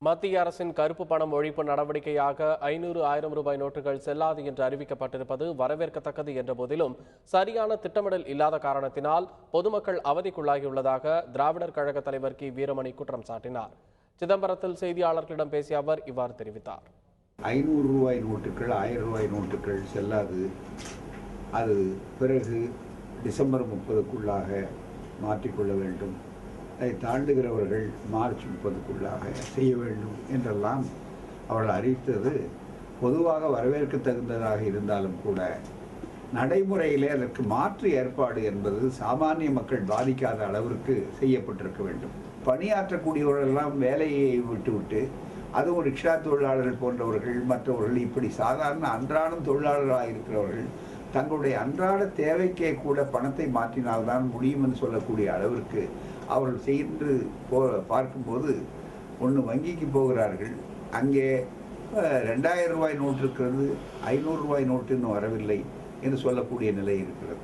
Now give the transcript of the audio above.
மத்திய அரசின் கருப்பு பணம் ஒழிப்பு நடவடிக்கையாக 500,000 ரூபாய் நோட்டுகள் செல்லாது என்று அறிவிக்கப்பட்டிருப்பது வரவேற்கத்தக்கது என்ற போதிலும் சரியான திட்டமிடல் இல்லாத காரணத்தினால் பொதுமக்கள் அவதிக்குள்ளாகியுள்ளதாக திராவிடர் கழக தலைவர் கி வீரமணி குற்றம் சாட்டினார். சிதம்பரத்தில் செய்தியாளர்களிடம் பேசிய அவர் இவ்வாறு தெரிவித்தார். 500 ரூபாய் நோட்டுகள் 1000 ரூபாய் நோட்டுகள் செல்லாது. அது பிறகு டிசம்பர் 30க்குள்ளாக மாற்றிக்கொள்ள வேண்டும். அதை தாண்டுகிறவர்கள் மார்ச் 30க்குள்ளாக செய்ய வேண்டும் என்றெல்லாம் அவர்கள் அறிவித்தது பொதுவாக வரவேற்க தகுந்ததாக இருந்தாலும் கூட நடைமுறையிலே அதற்கு மாற்று ஏற்பாடு என்பது சாமானிய மக்கள் பாதிக்காத அளவிற்கு செய்யப்பட்டிருக்க வேண்டும். பணியாற்றக்கூடியவர்களெல்லாம் வேலையை விட்டுவிட்டு அதுவும் ரிக்ஷா தொழிலாளர்கள் போன்றவர்கள் மற்றவர்கள் இப்படி சாதாரண அன்றாடம் தொழிலாளர்களாக இருக்கிறவர்கள் தங்களுடைய அன்றாட தேவைக்கே கூட பணத்தை மாற்றினால்தான் முடியும் என்று சொல்லக்கூடிய அளவிற்கு அவர்கள் சென்று பார்க்கும்போது ஒன்று வங்கிக்கு போகிறார்கள், அங்கே 2000 ரூபாய் நோட்டு இருக்கிறது, 500 ரூபாய் நோட்டு இன்னும் வரவில்லை என்று சொல்லக்கூடிய நிலை இருக்கிறது.